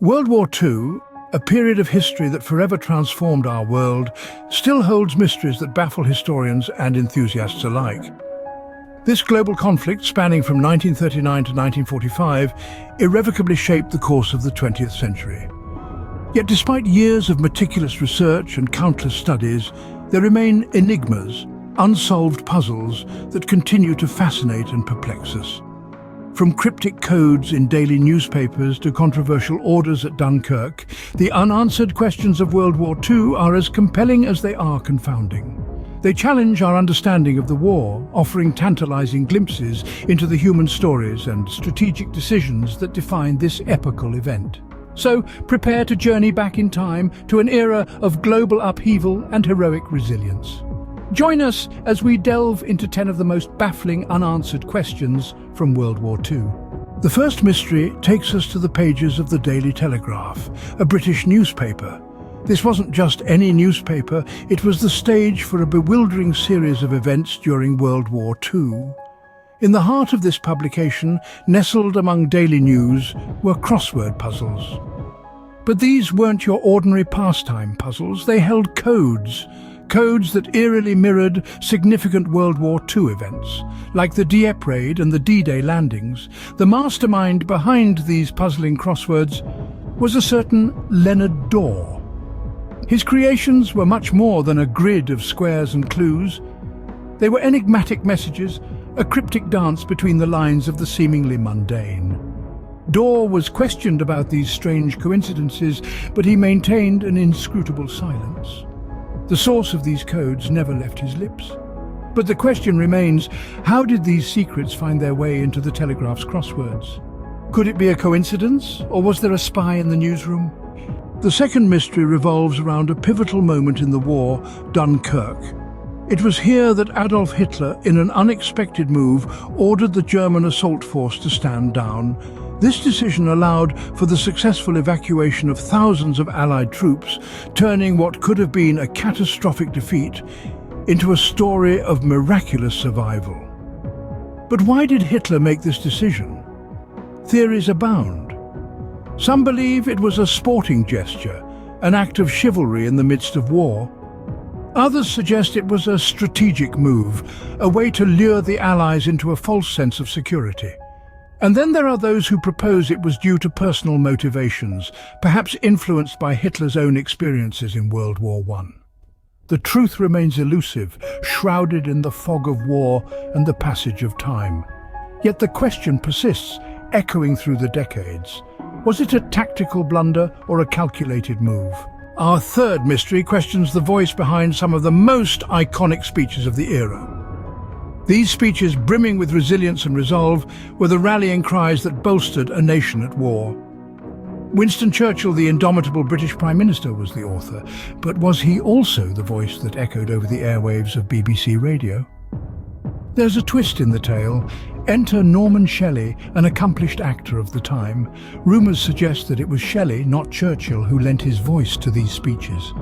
World War II, a period of history that forever transformed our world, still holds mysteries that baffle historians and enthusiasts alike. This global conflict, spanning from 1939 to 1945, irrevocably shaped the course of the 20th century. Yet despite years of meticulous research and countless studies, there remain enigmas, unsolved puzzles that continue to fascinate and perplex us. From cryptic codes in daily newspapers to controversial orders at Dunkirk, the unanswered questions of World War II are as compelling as they are confounding. They challenge our understanding of the war, offering tantalizing glimpses into the human stories and strategic decisions that define this epochal event. So prepare to journey back in time to an era of global upheaval and heroic resilience. Join us as we delve into 10 of the most baffling unanswered questions from World War II. The first mystery takes us to the pages of the Daily Telegraph, a British newspaper. This wasn't just any newspaper, it was the stage for a bewildering series of events during World War II. In the heart of this publication, nestled among daily news, were crossword puzzles. But these weren't your ordinary pastime puzzles, they held codes that eerily mirrored significant World War II events, like the Dieppe raid and the D-Day landings. The mastermind behind these puzzling crosswords was a certain Leonard Dorr. His creations were much more than a grid of squares and clues. They were enigmatic messages, a cryptic dance between the lines of the seemingly mundane. Dorr was questioned about these strange coincidences, but he maintained an inscrutable silence. The source of these codes never left his lips. But the question remains, how did these secrets find their way into the Telegraph's crosswords? Could it be a coincidence, or was there a spy in the newsroom? The second mystery revolves around a pivotal moment in the war, Dunkirk. It was here that Adolf Hitler, in an unexpected move, ordered the German assault force to stand down. This decision allowed for the successful evacuation of thousands of Allied troops, turning what could have been a catastrophic defeat into a story of miraculous survival. But why did Hitler make this decision? Theories abound. Some believe it was a sporting gesture, an act of chivalry in the midst of war. Others suggest it was a strategic move, a way to lure the Allies into a false sense of security. And then there are those who propose it was due to personal motivations, perhaps influenced by Hitler's own experiences in World War I. The truth remains elusive, shrouded in the fog of war and the passage of time. Yet the question persists, echoing through the decades. Was it a tactical blunder or a calculated move? Our third mystery questions the voice behind some of the most iconic speeches of the era. These speeches, brimming with resilience and resolve, were the rallying cries that bolstered a nation at war. Winston Churchill, the indomitable British Prime Minister, was the author, but was he also the voice that echoed over the airwaves of BBC Radio? There's a twist in the tale. Enter Norman Shelley, an accomplished actor of the time. Rumours suggest that it was Shelley, not Churchill, who lent his voice to these speeches.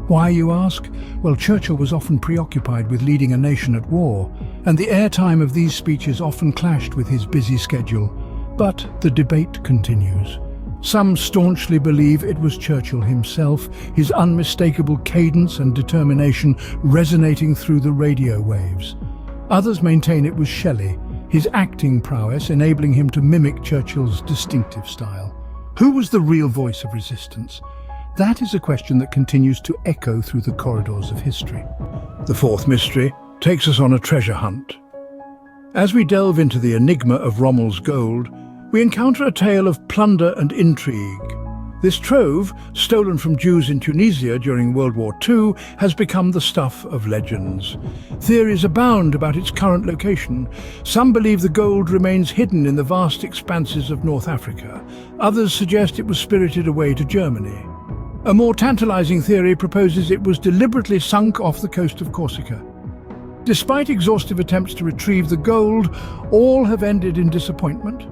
Why, you ask? Well, Churchill was often preoccupied with leading a nation at war, and the airtime of these speeches often clashed with his busy schedule. But the debate continues. Some staunchly believe it was Churchill himself, his unmistakable cadence and determination resonating through the radio waves. Others maintain it was Shelley, his acting prowess enabling him to mimic Churchill's distinctive style. Who was the real voice of resistance? That is a question that continues to echo through the corridors of history. The fourth mystery takes us on a treasure hunt. As we delve into the enigma of Rommel's gold, we encounter a tale of plunder and intrigue. This trove, stolen from Jews in Tunisia during World War II, has become the stuff of legends. Theories abound about its current location. Some believe the gold remains hidden in the vast expanses of North Africa. Others suggest it was spirited away to Germany. A more tantalizing theory proposes it was deliberately sunk off the coast of Corsica. Despite exhaustive attempts to retrieve the gold, all have ended in disappointment.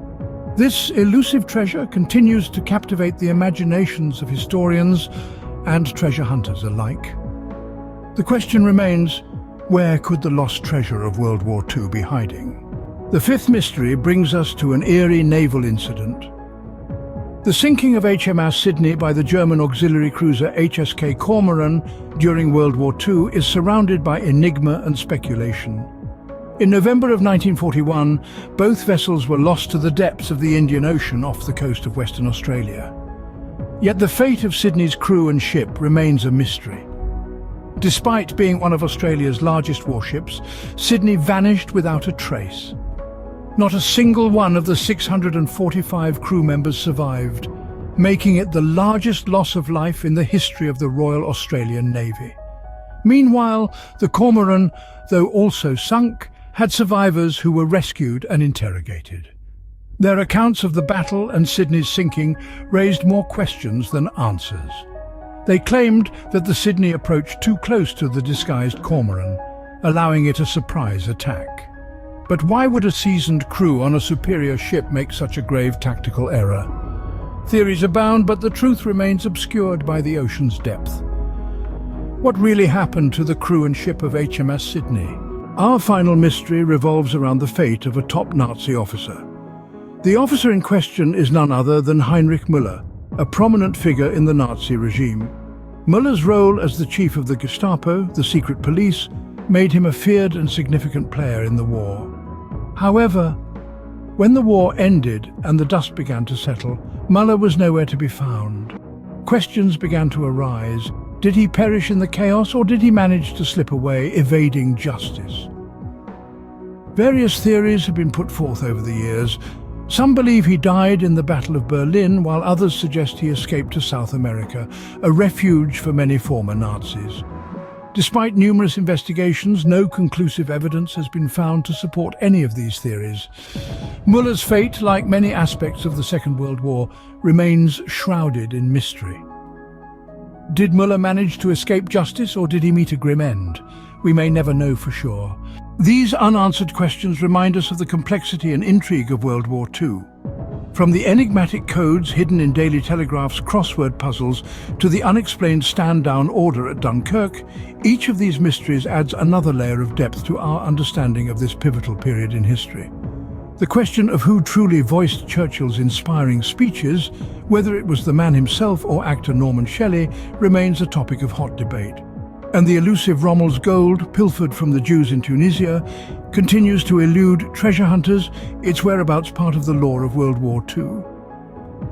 This elusive treasure continues to captivate the imaginations of historians and treasure hunters alike. The question remains, where could the lost treasure of World War II be hiding? The fifth mystery brings us to an eerie naval incident. The sinking of HMAS Sydney by the German auxiliary cruiser HSK Cormoran during World War II is surrounded by enigma and speculation. In November of 1941, both vessels were lost to the depths of the Indian Ocean off the coast of Western Australia. Yet the fate of Sydney's crew and ship remains a mystery. Despite being one of Australia's largest warships, Sydney vanished without a trace. Not a single one of the 645 crew members survived, making it the largest loss of life in the history of the Royal Australian Navy. Meanwhile, the Cormoran, though also sunk, had survivors who were rescued and interrogated. Their accounts of the battle and Sydney's sinking raised more questions than answers. They claimed that the Sydney approached too close to the disguised Cormoran, allowing it a surprise attack. But why would a seasoned crew on a superior ship make such a grave tactical error? Theories abound, but the truth remains obscured by the ocean's depth. What really happened to the crew and ship of HMS Sydney? Our final mystery revolves around the fate of a top Nazi officer. The officer in question is none other than Heinrich Müller, a prominent figure in the Nazi regime. Müller's role as the chief of the Gestapo, the secret police, made him a feared and significant player in the war. However, when the war ended and the dust began to settle, Müller was nowhere to be found. Questions began to arise. Did he perish in the chaos, or did he manage to slip away, evading justice? Various theories have been put forth over the years. Some believe he died in the Battle of Berlin, while others suggest he escaped to South America, a refuge for many former Nazis. Despite numerous investigations, no conclusive evidence has been found to support any of these theories. Müller's fate, like many aspects of the Second World War, remains shrouded in mystery. Did Müller manage to escape justice, or did he meet a grim end? We may never know for sure. These unanswered questions remind us of the complexity and intrigue of World War II. From the enigmatic codes hidden in Daily Telegraph's crossword puzzles to the unexplained stand-down order at Dunkirk, each of these mysteries adds another layer of depth to our understanding of this pivotal period in history. The question of who truly voiced Churchill's inspiring speeches, whether it was the man himself or actor Norman Shelley, remains a topic of hot debate. And the elusive Rommel's gold, pilfered from the Jews in Tunisia, continues to elude treasure hunters, its whereabouts part of the lore of World War II.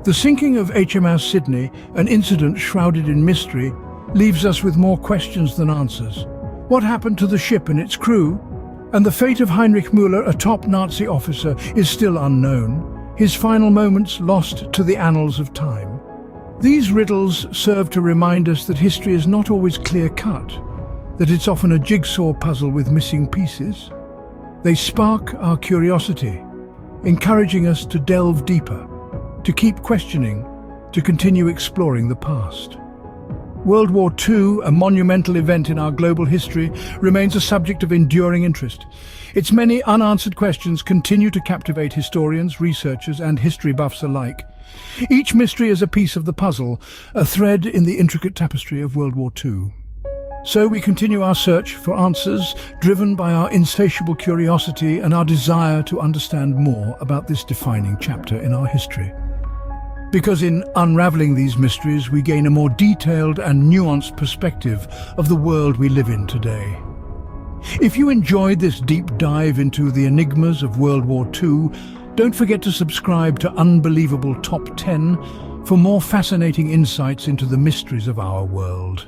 The sinking of HMAS Sydney, an incident shrouded in mystery, leaves us with more questions than answers. What happened to the ship and its crew? And the fate of Heinrich Müller, a top Nazi officer, is still unknown, his final moments lost to the annals of time. These riddles serve to remind us that history is not always clear-cut, that it's often a jigsaw puzzle with missing pieces. They spark our curiosity, encouraging us to delve deeper, to keep questioning, to continue exploring the past. World War II, a monumental event in our global history, remains a subject of enduring interest. Its many unanswered questions continue to captivate historians, researchers, and history buffs alike. Each mystery is a piece of the puzzle, a thread in the intricate tapestry of World War II. So we continue our search for answers, driven by our insatiable curiosity and our desire to understand more about this defining chapter in our history. Because in unraveling these mysteries, we gain a more detailed and nuanced perspective of the world we live in today. If you enjoyed this deep dive into the enigmas of World War II, don't forget to subscribe to Unbelievable Top 10 for more fascinating insights into the mysteries of our world.